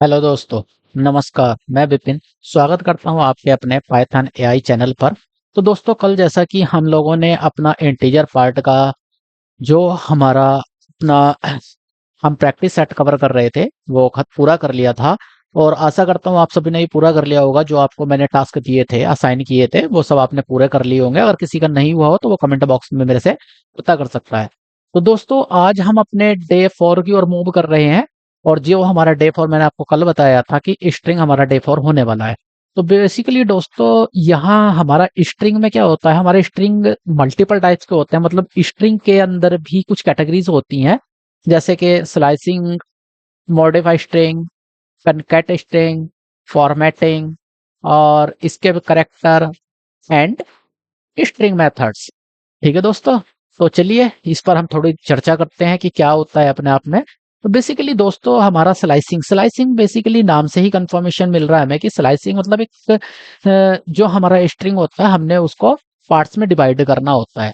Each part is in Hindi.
हेलो दोस्तों, नमस्कार। मैं विपिन स्वागत करता हूं आपके अपने पाइथन एआई चैनल पर। तो दोस्तों, कल जैसा कि हम लोगों ने अपना इंटीजर पार्ट का जो हमारा अपना हम प्रैक्टिस सेट कवर कर रहे थे वो खत पूरा कर लिया था। और आशा करता हूं आप सभी ने ये पूरा कर लिया होगा। जो आपको मैंने टास्क दिए थे, असाइन किए थे, वो सब आपने पूरे कर लिए होंगे। अगर किसी का नहीं हुआ हो तो वो कमेंट बॉक्स में मेरे से पता कर सकता है। तो दोस्तों, आज हम अपने डे 4 की ओर मूव कर रहे हैं। और जो हमारा डे 4 मैंने आपको कल बताया था कि स्ट्रिंग हमारा डे 4 होने वाला है। तो बेसिकली दोस्तों, यहाँ हमारा स्ट्रिंग में क्या होता है, हमारे स्ट्रिंग मल्टीपल टाइप्स के होते हैं। मतलब स्ट्रिंग के अंदर भी कुछ कैटेगरीज होती हैं, जैसे कि slicing, modify string, concat string, formatting और इसके करेक्टर एंड स्ट्रिंग मेथड्स। ठीक है दोस्तों, तो चलिए इस पर हम थोड़ी चर्चा करते हैं कि क्या होता है अपने आप में। तो बेसिकली दोस्तों, हमारा स्लाइसिंग स्लाइसिंग बेसिकली नाम से ही कंफर्मेशन मिल रहा है हमें कि स्लाइसिंग मतलब एक जो हमारा स्ट्रिंग होता है हमने उसको पार्ट्स में डिवाइड करना होता है।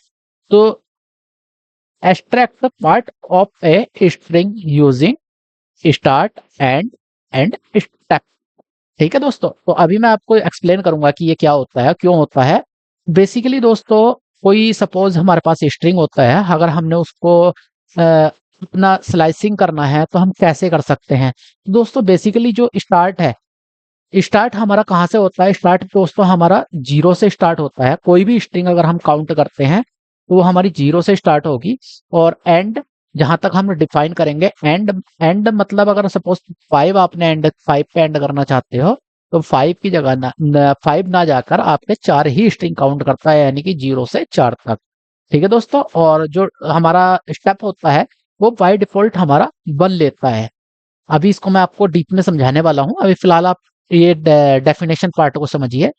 तो extract the part of a string using start and step. ठीक है दोस्तों, तो अभी मैं आपको एक्सप्लेन करूंगा कि ये क्या होता है, क्यों होता है। बेसिकली दोस्तों, कोई सपोज हमारे पास स्ट्रिंग होता है, अगर हमने उसको अपना स्लाइसिंग करना है तो हम कैसे कर सकते हैं। दोस्तों बेसिकली जो स्टार्ट है, स्टार्ट हमारा कहाँ से होता है। स्टार्ट दोस्तों हमारा जीरो से स्टार्ट होता है। कोई भी स्ट्रिंग अगर हम काउंट करते हैं तो वो हमारी जीरो से स्टार्ट होगी। और एंड जहां तक हम डिफाइन करेंगे, एंड एंड मतलब अगर सपोज 5 आपने एंड 5 पे एंड करना चाहते हो तो 5 की जगह ना 5 ना जाकर आपके 4 ही स्ट्रिंग काउंट करता है, यानी कि 0 से 4 तक। ठीक है दोस्तों, और जो हमारा स्टेप होता है वो बाय डिफॉल्ट हमारा 1 लेता है। अभी इसको मैं आपको डीप में समझाने वाला हूँ। अभी फिलहाल आप ये डेफिनेशन पार्ट को समझिए,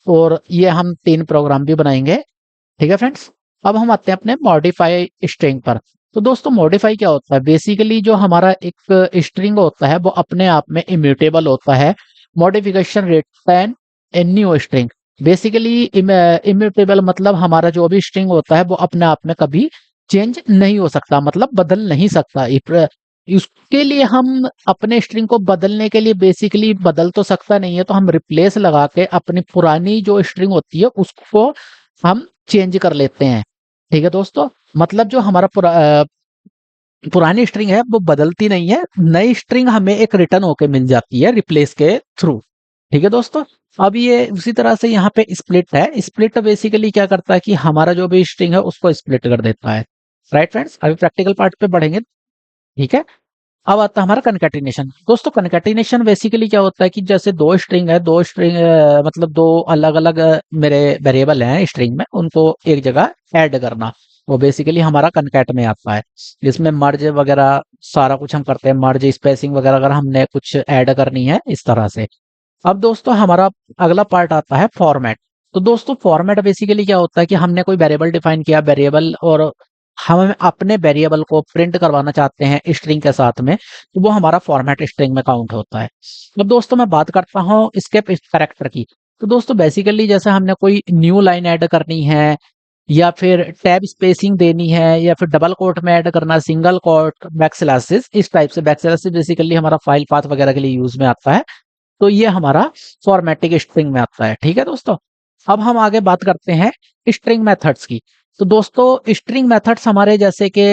और ये हम 3 प्रोग्राम भी बनाएंगे। ठीक है फ्रेंड्स, अब हम आते हैं अपने मॉडिफाई स्ट्रिंग पर। तो दोस्तों, मॉडिफाई क्या होता है। बेसिकली जो हमारा एक स्ट्रिंग होता है वो अपने आप में इम्यूटेबल होता है। Modification return a new string. Basically immutable मतलब हमारा जो भी स्ट्रिंग होता है वो अपने आप में कभी चेंज नहीं हो सकता, मतलब बदल नहीं सकता। इसके लिए हम अपने स्ट्रिंग को बदलने के लिए बेसिकली बदल तो सकता नहीं है, तो हम रिप्लेस लगा के अपनी पुरानी जो स्ट्रिंग होती है उसको हम चेंज कर लेते हैं। ठीक है दोस्तों, मतलब जो हमारा पुरानी स्ट्रिंग है वो बदलती नहीं है, नई स्ट्रिंग हमें एक रिटर्न होके मिल जाती है रिप्लेस के थ्रू। ठीक है दोस्तों, अब ये उसी तरह से यहाँ पे स्प्लिट है। स्प्लिट बेसिकली क्या करता है कि हमारा जो भी स्ट्रिंग है उसको स्प्लिट कर देता है। राइट फ्रेंड्स, अभी प्रैक्टिकल पार्ट पे बढ़ेंगे। ठीक है, अब आता है हमारा कनकैटिनेशन। दोस्तों कनकैटिनेशन बेसिकली क्या होता है कि जैसे दो स्ट्रिंग है, दो स्ट्रिंग मतलब दो अलग अलग मेरे वेरिएबल हैं स्ट्रिंग में, उनको एक जगह ऐड करना, वो बेसिकली हमारा कनकैट में आता है। जिसमें मर्ज वगैरह सारा कुछ हम करते हैं, मर्ज स्पेसिंग वगैरह अगर हमने कुछ ऐड करनी है इस तरह से। अब दोस्तों हमारा अगला पार्ट आता है फॉर्मेट। तो दोस्तों फॉर्मेट बेसिकली क्या होता है कि हमने कोई वेरिएबल डिफाइन किया, वेरिएबल, और हम अपने वेरिएबल को प्रिंट करवाना चाहते हैं स्ट्रिंग के साथ में, तो वो हमारा फॉर्मेट स्ट्रिंग में काउंट होता है। अब दोस्तों मैं बात करता हूँ इसके कैरेक्टर की। तो दोस्तों बेसिकली जैसे हमने कोई न्यू लाइन ऐड करनी है, या फिर टैब स्पेसिंग देनी है, या फिर डबल कोट में ऐड करना, सिंगल कोट, बैकस्लैशेस, इस टाइप से। बैकस्लैशेस बेसिकली हमारा फाइल पाथ वगैरह के लिए यूज में आता है, तो ये हमारा फॉर्मेटिक स्ट्रिंग में आता है। ठीक है दोस्तों, अब हम आगे बात करते हैं स्ट्रिंग मेथड्स की। तो दोस्तों स्ट्रिंग मेथड्स हमारे जैसे कि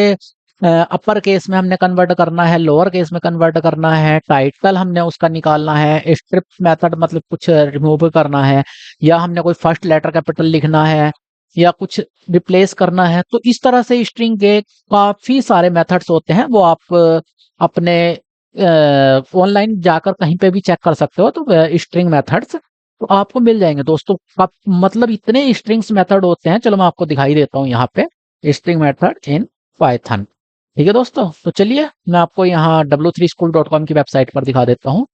अपर केस में हमने कन्वर्ट करना है, लोअर केस में कन्वर्ट करना है, टाइटल हमने उसका निकालना है, स्ट्रिप मेथड मतलब कुछ रिमूव करना है, या हमने कोई फर्स्ट लेटर कैपिटल लिखना है, या कुछ रिप्लेस करना है। तो इस तरह से स्ट्रिंग के काफी सारे मेथड्स होते हैं, वो आप अपने ऑनलाइन जाकर कहीं पे भी चेक कर सकते हो। तो स्ट्रिंग मेथड्स तो आपको मिल जाएंगे दोस्तों। मतलब इतने स्ट्रिंग्स मेथड होते हैं, चलो मैं आपको दिखाई देता हूँ यहाँ पे स्ट्रिंग मेथड इन पाइथन। ठीक है दोस्तों, तो चलिए मैं आपको यहाँ w3school.com की वेबसाइट पर दिखा देता हूँ।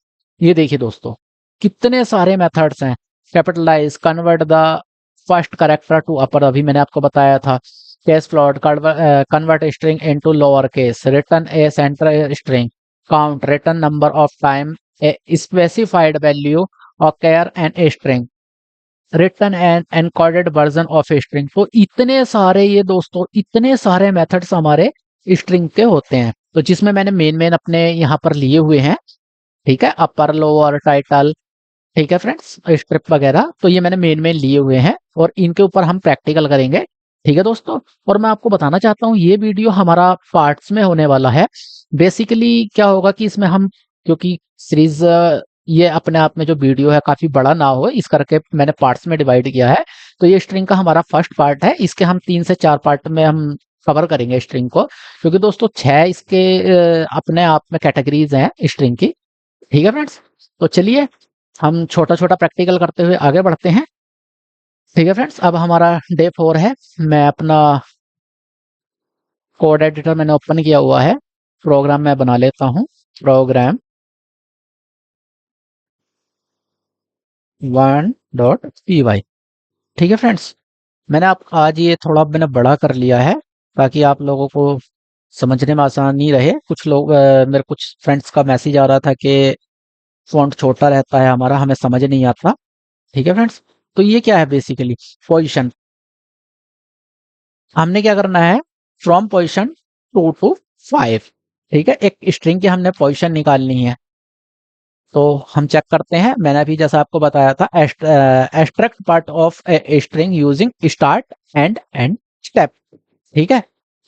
ये देखिए दोस्तों, कितने सारे मेथड्स हैं। Capitalize, convert the first character to upper, अभी मैंने आपको बताया था। Case fold, convert string into lower case, return a center string, count, return number of time a specified value, occur in a string, return an encoded version of a string. तो इतने सारे, ये दोस्तों इतने सारे मेथड्स हमारे स्ट्रिंग के होते हैं, तो जिसमें मैंने मेन मेन अपने यहाँ पर लिए हुए हैं। ठीक है, अपर लोअर टाइटल, ठीक है फ्रेंड्स, स्ट्रिप वगैरह, तो ये मैंने मेन में लिए हुए हैं और इनके ऊपर हम प्रैक्टिकल करेंगे। ठीक है दोस्तों, और मैं आपको बताना चाहता हूँ ये वीडियो हमारा पार्ट्स में होने वाला है। बेसिकली क्या होगा कि इसमें हम, क्योंकि सीरीज ये अपने आप में जो वीडियो है काफी बड़ा ना हो, इस करके मैंने पार्ट्स में डिवाइड किया है। तो ये स्ट्रिंग का हमारा फर्स्ट पार्ट है, इसके हम 3 से 4 पार्ट में हम कवर करेंगे स्ट्रिंग को, क्योंकि दोस्तों 6 इसके अपने आप में कैटेगरीज हैं स्ट्रिंग की। ठीक है फ्रेंड्स, तो चलिए हम छोटा छोटा प्रैक्टिकल करते हुए आगे बढ़ते हैं। ठीक है फ्रेंड्स, अब हमारा डे 4 है। मैं अपना कोड एडिटर मैंने ओपन किया हुआ है, प्रोग्राम मैं बना लेता हूँ। Programme 1.py। ठीक है फ्रेंड्स, मैंने आप आज ये थोड़ा मैंने बड़ा कर लिया है ताकि आप लोगों को समझने में आसानी रहे। कुछ लोग मेरे कुछ फ्रेंड्स का मैसेज आ रहा था कि फॉन्ट छोटा रहता है हमारा, हमें समझ नहीं आता। ठीक है फ्रेंड्स, तो ये क्या है बेसिकली पोजीशन, हमने क्या करना है, फ्रॉम पोजीशन 2 to 5। ठीक है, एक स्ट्रिंग की हमने पोजीशन निकालनी है। तो हम चेक करते हैं, मैंने अभी जैसा आपको बताया था, extract part of a string using start and step. ठीक है,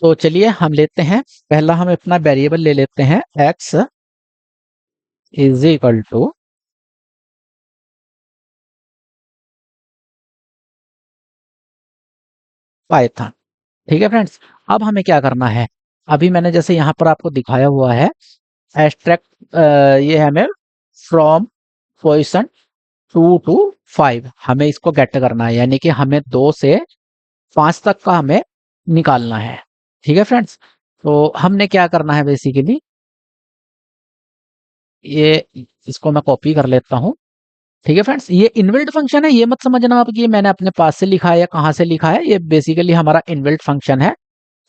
तो चलिए हम लेते हैं, पहला हम अपना वेरिएबल ले लेते हैं, x is equal to Python. ठीक है फ्रेंड्स, अब हमें क्या करना है, अभी मैंने जैसे यहाँ पर आपको दिखाया हुआ है एक्सट्रैक्ट, ये है हमें फ्रॉम पोजिशन 2 to 5, हमें इसको गेट करना है, यानी कि हमें 2 से 5 तक का हमें निकालना है। ठीक है फ्रेंड्स, तो हमने क्या करना है बेसिकली, ये इसको मैं कॉपी कर लेता हूँ। ठीक है फ्रेंड्स, ये इनबिल्ट फंक्शन है, ये मत समझना आप कि ये मैंने अपने पास से लिखा है या कहाँ से लिखा है, ये बेसिकली हमारा इनबिल्ट फंक्शन है।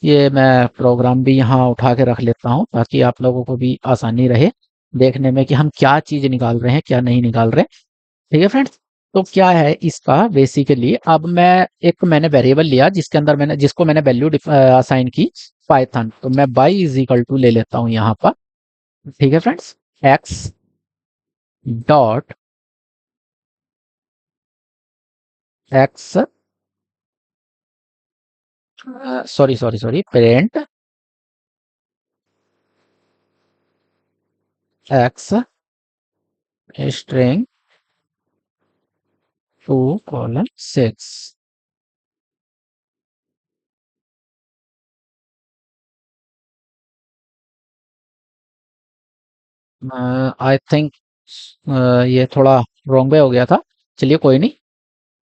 ये मैं प्रोग्राम भी यहाँ उठा के रख लेता हूँ ताकि आप लोगों को भी आसानी रहे देखने में कि हम क्या चीज निकाल रहे हैं क्या नहीं निकाल रहे। ठीक है फ्रेंड्स, तो क्या है इसका बेसिकली, अब मैं एक मैंने वेरिएबल लिया जिसके अंदर मैंने जिसको मैंने वैल्यू असाइन की पाइथन, तो मैं बाई इज इक्वल टू ले लेता हूँ यहाँ पर। ठीक है friends, x dot x, sorry sorry sorry, parent x string 2:6। I think ये थोड़ा रॉन्ग वे हो गया था, चलिए कोई नहीं।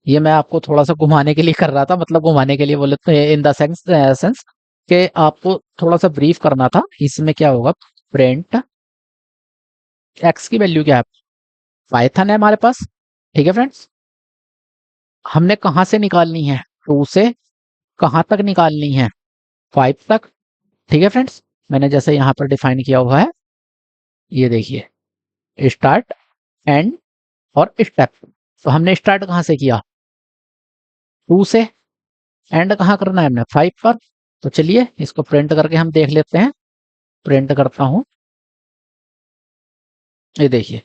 ये मैं आपको थोड़ा सा घुमाने के लिए कर रहा था, मतलब घुमाने के लिए बोले तो इन द सेंस कि आपको थोड़ा सा ब्रीफ करना था। इसमें क्या होगा, प्रिंट एक्स की वैल्यू क्या है, पाइथन है हमारे पास। ठीक है फ्रेंड्स, हमने कहाँ से निकालनी है, 2 से कहाँ तक निकालनी है, 5 तक। ठीक है फ्रेंड्स, मैंने जैसे यहाँ पर डिफाइन किया हुआ है, ये देखिए, स्टार्ट एंड और स्टेप। तो हमने स्टार्ट कहाँ से किया, 2 से, एंड कहाँ करना है हमने, 5 पर। तो चलिए इसको प्रिंट करके हम देख लेते हैं, प्रिंट करता हूं, ये देखिए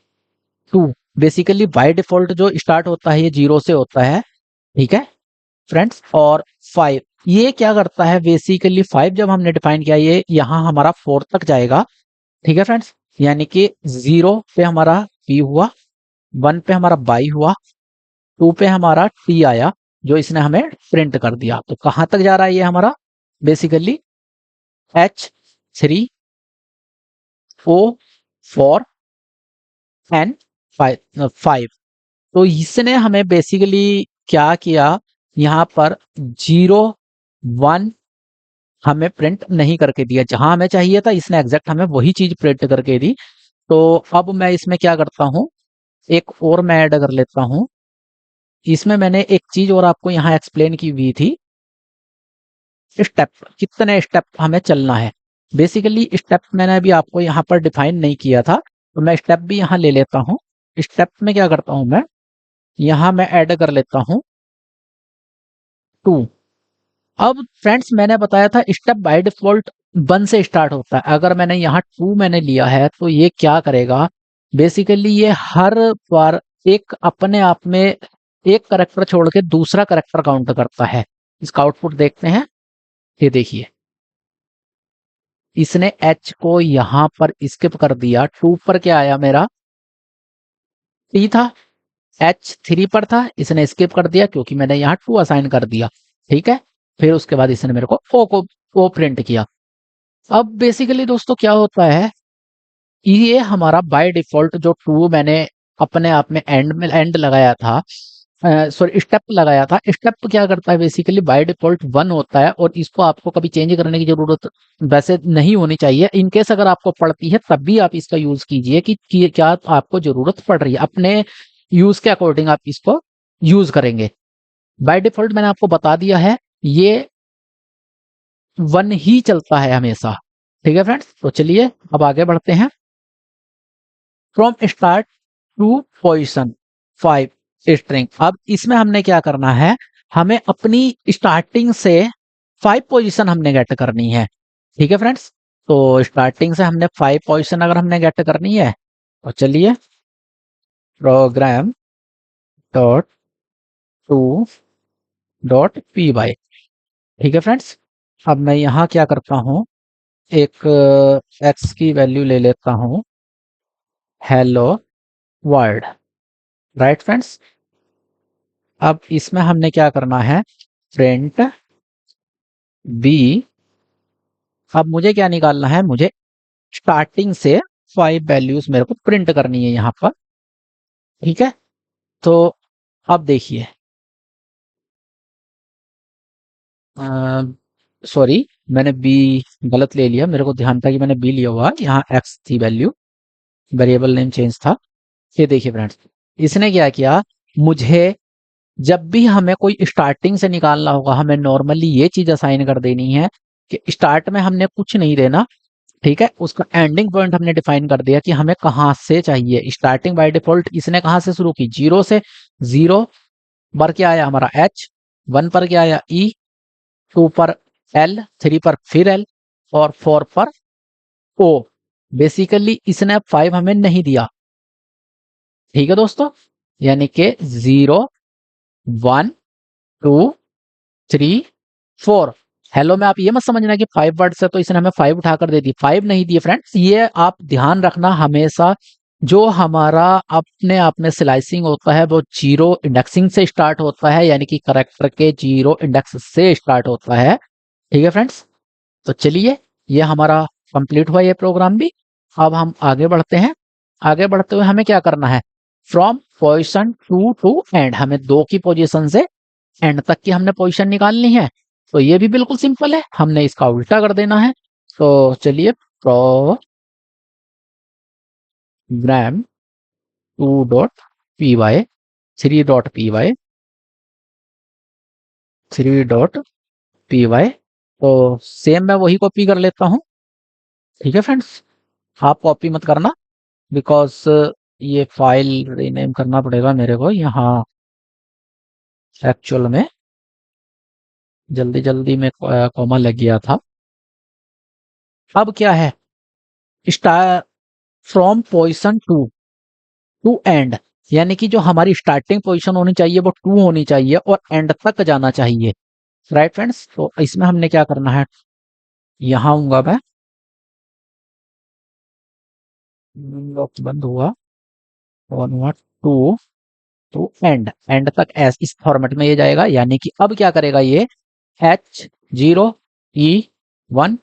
2, बेसिकली बाय डिफॉल्ट जो स्टार्ट होता है ये 0 से होता है। ठीक है फ्रेंड्स, और 5 ये क्या करता है बेसिकली, 5 जब हमने डिफाइन किया ये यहाँ हमारा 4 तक जाएगा। ठीक है फ्रेंड्स, यानी कि 0 पे हमारा पी हुआ, 1 पे हमारा बाई हुआ, 2 पे हमारा टी आया जो इसने हमें प्रिंट कर दिया। तो कहां तक जा रहा है ये हमारा, बेसिकली H3O4N5। तो इसने हमें बेसिकली क्या किया, यहाँ पर 0 1 हमें प्रिंट नहीं करके दिया, जहां हमें चाहिए था इसने एग्जैक्ट हमें वही चीज प्रिंट करके दी। तो अब मैं इसमें क्या करता हूँ, एक और मैं ऐड कर लेता हूँ। इसमें मैंने एक चीज और आपको यहाँ एक्सप्लेन की हुई थी, स्टेप, कितने स्टेप हमें चलना है। बेसिकली स्टेप मैंने अभी आपको यहाँ पर डिफाइन नहीं किया था, तो मैं स्टेप भी यहाँ ले लेता हूँ। स्टेप में क्या करता हूँ मैं, यहाँ मैं ऐड कर लेता हूँ 2। अब फ्रेंड्स मैंने बताया था स्टेप बाय डिफॉल्ट 1 से स्टार्ट होता है, अगर मैंने यहाँ 2 मैंने लिया है तो ये क्या करेगा, बेसिकली ये हर बार एक अपने आप में एक करेक्टर छोड़ के दूसरा करेक्टर काउंट करता है। इसका आउटपुट देखते हैं। ये देखिए, इसने एच को यहां पर स्किप कर दिया। टू पर क्या आया मेरा, टी था। एच थ्री पर था, इसने स्किप कर दिया क्योंकि मैंने यहाँ टू असाइन कर दिया। ठीक है, फिर उसके बाद इसने मेरे को ओ प्रिंट किया। अब बेसिकली दोस्तों क्या होता है, ये हमारा बाय डिफॉल्ट जो टू मैंने अपने आप में एंड लगाया था, सॉरी स्टेप लगाया था, स्टेप क्या करता है बेसिकली बाय डिफॉल्ट वन होता है और इसको आपको कभी चेंज करने की जरूरत वैसे नहीं होनी चाहिए। इन केस अगर आपको पड़ती है तब भी आप इसका यूज कीजिए कि क्या आपको जरूरत पड़ रही है, अपने यूज के अकॉर्डिंग आप इसको यूज करेंगे। बाय डिफॉल्ट मैंने आपको बता दिया है ये वन ही चलता है हमेशा। ठीक है फ्रेंड्स, तो चलिए अब आगे बढ़ते हैं। From start to position 5 string. अब इसमें हमने क्या करना है, हमें अपनी स्टार्टिंग से 5 पोजीशन हमने गेट करनी है। ठीक है फ्रेंड्स, तो स्टार्टिंग से हमने 5 पोजीशन अगर हमने गेट करनी है तो चलिए program dot two dot P Y. ठीक है फ्रेंड्स, अब मैं यहाँ क्या करता हूँ, एक एक्स की वैल्यू ले लेता हूँ, हेलो वर्ल्ड। राइट फ्रेंड्स, अब इसमें हमने क्या करना है, प्रिंट बी। अब मुझे क्या निकालना है, मुझे स्टार्टिंग से 5 वैल्यूज मेरे को प्रिंट करनी है यहाँ पर। ठीक है, तो अब देखिए, सॉरी मैंने बी गलत ले लिया, मेरे को ध्यान था कि मैंने बी लिया हुआ, यहाँ एक्स थी वैल्यू, वेरिएबल नेम चेंज था। ये देखिए फ्रेंड्स, इसने क्या किया, मुझे जब भी हमें कोई स्टार्टिंग से निकालना होगा हमें नॉर्मली ये चीज असाइन कर देनी है कि स्टार्ट में हमने कुछ नहीं देना। ठीक है, उसका एंडिंग पॉइंट हमने डिफाइन कर दिया कि हमें कहां से चाहिए। स्टार्टिंग बाय डिफॉल्ट इसने कहां से शुरू की, जीरो से। जीरो पर क्या आया हमारा एच, वन पर क्या आया ई, टू पर एल, थ्री पर फिर एल और फोर पर ओ। बेसिकली इसने अब 5 हमें नहीं दिया। ठीक है दोस्तों, यानी कि 0 1 2 3 4। हेलो में आप ये मत समझना कि 5 वर्ड से तो इसने हमें 5 उठाकर दे दी, 5 नहीं दिए फ्रेंड्स। ये आप ध्यान रखना हमेशा, जो हमारा अपने आप में स्लाइसिंग होता है वो जीरो इंडेक्सिंग से स्टार्ट होता है, यानी कि करेक्टर के जीरो इंडेक्स से स्टार्ट होता है। ठीक है फ्रेंड्स, तो चलिए ये हमारा कंप्लीट हुआ ये प्रोग्राम भी। अब हम आगे बढ़ते हैं। आगे बढ़ते हुए हमें क्या करना है, फ्रॉम पोजिशन टू एंड, हमें दो की पोजीशन से एंड तक की हमने पोजीशन निकालनी है। तो ये भी बिल्कुल सिंपल है, हमने इसका उल्टा कर देना है। तो चलिए program two dot P Y, three dot P Y, three dot P Y. तो सेम मैं वही कॉपी कर लेता हूँ। ठीक है फ्रेंड्स, आप कॉपी मत करना बिकॉज ये फाइल रीनेम करना पड़ेगा मेरे को यहाँ एक्चुअल में, जल्दी जल्दी में कॉमा लग गया था। अब क्या है, star from position two end, यानी कि जो हमारी स्टार्टिंग पोजीशन होनी चाहिए वो टू होनी चाहिए और एंड तक जाना चाहिए। राइट फ्रेंड्स, तो इसमें हमने क्या करना है, यहाँ आऊंगा मैं, लॉक बंद हुआ, और हुआ टू टू एंड, एंड तक इस फॉर्मेट में ये जाएगा। यानी कि अब क्या करेगा ये, H zero E one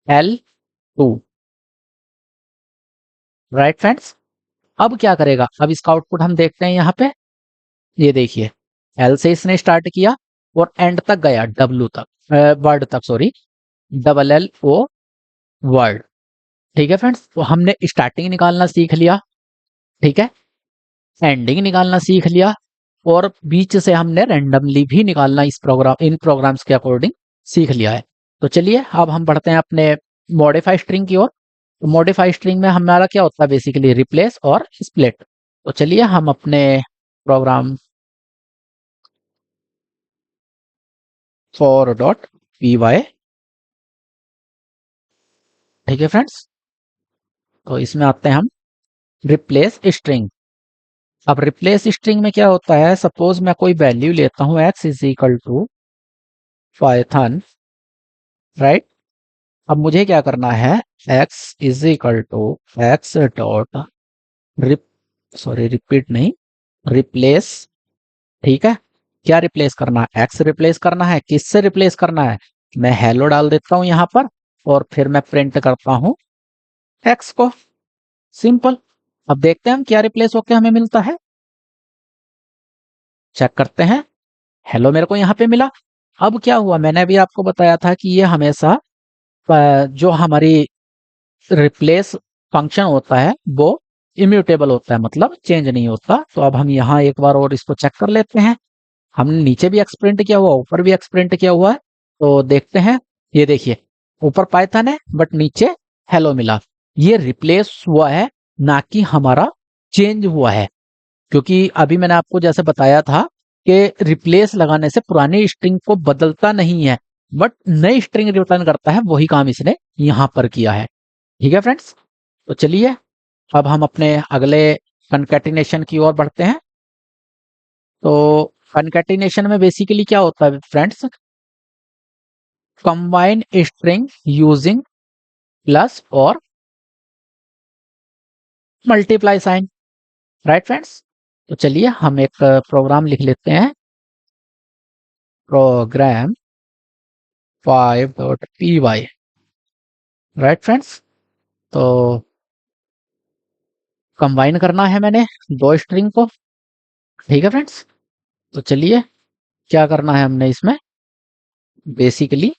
L two. Right friends, अब क्या करेगा, अब इसका आउटपुट हम देखते हैं यहाँ पे। ये देखिए, एल से इसने स्टार्ट किया और एंड तक गया, डब्ल्यू तक, वर्ड तक, sorry, double L O word. ठीक है फ्रेंड्स, तो हमने स्टार्टिंग निकालना सीख लिया। ठीक है, एंडिंग निकालना सीख लिया और बीच से हमने रैंडमली भी निकालना इस प्रोग्राम इन प्रोग्राम्स के अकॉर्डिंग सीख लिया है। तो चलिए अब हम बढ़ते हैं अपने मॉडिफाई स्ट्रिंग की ओर। तो मॉडिफाई स्ट्रिंग में हमारा क्या होता है, बेसिकली रिप्लेस और स्प्लिट। तो चलिए हम अपने program four dot P Y. ठीक है फ्रेंड्स, तो इसमें आते हैं हम। Replace string. अब रिप्लेस स्ट्रिंग में क्या होता है, सपोज मैं कोई वैल्यू लेता हूं x is equal to Python, right. अब मुझे क्या करना है, x is equal to X dot rep sorry repeat नहीं, रिप्लेस, ठीक है। क्या रिप्लेस करना है, एक्स रिप्लेस करना है, किससे रिप्लेस करना है, मैं हेलो डाल देता हूं यहां पर और फिर मैं प्रिंट करता हूं एक्स को, सिंपल। अब देखते हैं हम क्या रिप्लेस होकर हमें मिलता है, चेक करते हैं। हेलो मेरे को यहाँ पे मिला। अब क्या हुआ, मैंने अभी आपको बताया था कि ये हमेशा जो हमारी रिप्लेस फंक्शन होता है वो इम्यूटेबल होता है, मतलब चेंज नहीं होता। तो अब हम यहाँ एक बार और इसको चेक कर लेते हैं। हमने नीचे भी एक्सप्रिंट किया हुआ, ऊपर भी एक्सप्रिंट किया हुआ है, तो देखते हैं। ये देखिए, ऊपर पाइथन है बट नीचे हेलो मिला। ये रिप्लेस हुआ है, ना कि हमारा चेंज हुआ है। क्योंकि अभी मैंने आपको जैसे बताया था कि रिप्लेस लगाने से पुरानी स्ट्रिंग को बदलता नहीं है, बट नई स्ट्रिंग रिटर्न करता है। वही काम इसने यहां पर किया है, ठीक है फ्रेंड्स। तो चलिए अब हम अपने अगले कनकैटिनेशन की ओर बढ़ते हैं। तो कनकैटिनेशन में बेसिकली क्या होता है friends, combine string using plus और मल्टीप्लाई साइन, राइट फ्रेंड्स। तो चलिए हम एक प्रोग्राम लिख लेते हैं, प्रोग्राम 5.py, राइट फ्रेंड्स। तो कंबाइन करना है मैंने दो स्ट्रिंग को, ठीक है फ्रेंड्स। तो चलिए क्या करना है हमने इसमें, basically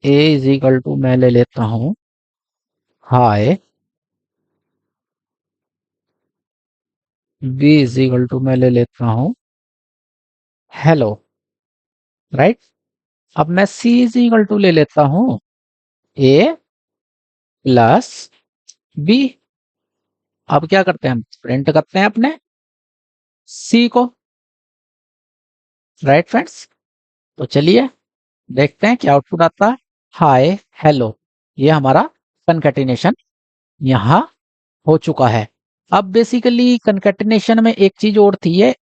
A is equal to मैं ले लेता हूं hi, B is equal to मैं ले लेता हूं हेलो, राइट। अब मैं सी इज इक्वल टू ले लेता हूं ए प्लस बी। अब क्या करते हैं, हम प्रिंट करते हैं अपने सी को, राइट फ्रेंड्स। तो चलिए देखते हैं क्या आउटपुट आता है, हाय हेलो। ये हमारा कनकैटिनेशन यहाँ हो चुका है। अब बेसिकली कनकैटिनेशन में एक चीज और थी, ये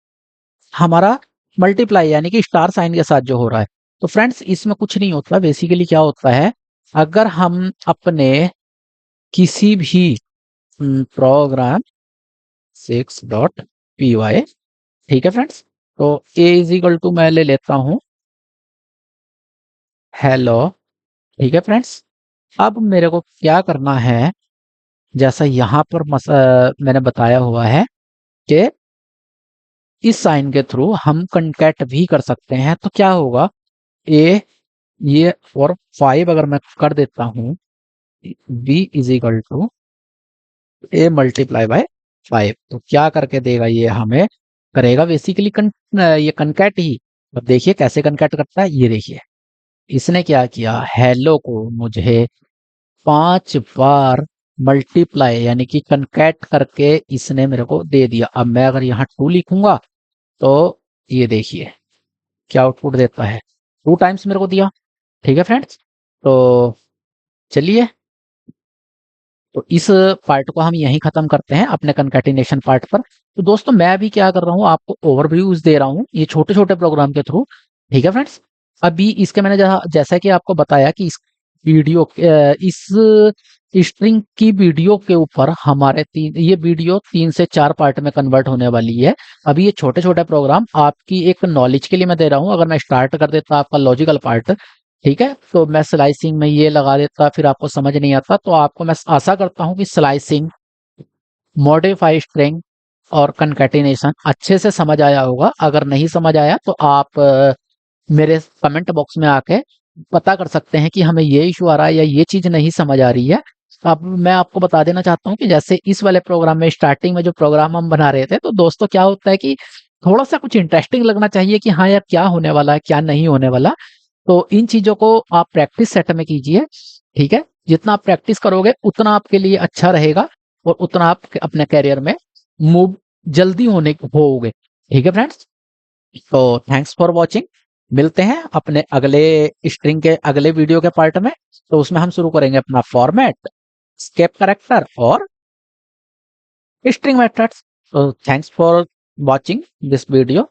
हमारा मल्टीप्लाई यानी कि स्टार साइन के साथ जो हो रहा है। तो फ्रेंड्स इसमें कुछ नहीं होता, बेसिकली क्या होता है, अगर हम अपने किसी भी प्रोग्राम 6.py, ठीक है फ्रेंड्स। तो ए इज इक्वल टू मैं ले लेता हूं हेलो, ठीक है फ्रेंड्स। अब मेरे को क्या करना है, जैसा यहाँ पर मैंने बताया हुआ है कि इस साइन के थ्रू हम कंकैट भी कर सकते हैं। तो क्या होगा, ए ये और 5 अगर मैं कर देता हूं, B is equal to A multiply by 5, तो क्या करके देगा ये हमें, करेगा बेसिकली ये कनकैट ही। अब देखिए कैसे कनकैट करता है, ये देखिए इसने क्या किया, हेलो को मुझे 5 बार मल्टीप्लाई यानी कि कनकैट करके इसने मेरे को दे दिया। अब मैं अगर यहाँ 2 लिखूंगा तो ये देखिए क्या आउटपुट देता है, 2 टाइम्स मेरे को दिया, ठीक है फ्रेंड्स। तो चलिए, तो इस पार्ट को हम यहीं खत्म करते हैं अपने कनकैटिनेशन पार्ट पर। तो दोस्तों मैं अभी क्या कर रहा हूँ, आपको ओवरव्यूज दे रहा हूँ ये छोटे छोटे प्रोग्राम के थ्रू, ठीक है फ्रेंड्स। अभी इसके मैंने जैसा कि आपको बताया कि इस वीडियो इस स्ट्रिंग की वीडियो के ऊपर हमारे ये वीडियो 3 से 4 पार्ट में कन्वर्ट होने वाली है। अभी ये छोटे छोटे प्रोग्राम आपकी एक नॉलेज के लिए मैं दे रहा हूँ। अगर मैं स्टार्ट कर देता आपका लॉजिकल पार्ट, ठीक है, तो मैं स्लाइसिंग में ये लगा देता, फिर आपको समझ नहीं आता। तो आपको मैं आशा करता हूं कि स्लाइसिंग, मॉडिफाई स्ट्रिंग और कनकैटिनेशन अच्छे से समझ आया होगा। अगर नहीं समझ आया तो आप मेरे कमेंट बॉक्स में आके पता कर सकते हैं कि हमें ये इशू आ रहा है या ये चीज नहीं समझ आ रही है। अब मैं आपको बता देना चाहता हूँ कि जैसे इस वाले प्रोग्राम में स्टार्टिंग में जो प्रोग्राम हम बना रहे थे, तो दोस्तों क्या होता है कि थोड़ा सा कुछ इंटरेस्टिंग लगना चाहिए कि हाँ यार क्या होने वाला है क्या नहीं होने वाला। तो इन चीजों को आप प्रैक्टिस सेट में कीजिए, ठीक है। जितना आप प्रैक्टिस करोगे उतना आपके लिए अच्छा रहेगा और उतना आप अपने करियर में मूव जल्दी होगे, ठीक है फ्रेंड्स। तो थैंक्स फॉर वॉचिंग, मिलते हैं अपने अगले स्ट्रिंग के अगले वीडियो के पार्ट में। तो उसमें हम शुरू करेंगे अपना फॉर्मेट, स्केप करेक्टर और string methods. So thanks for watching this video.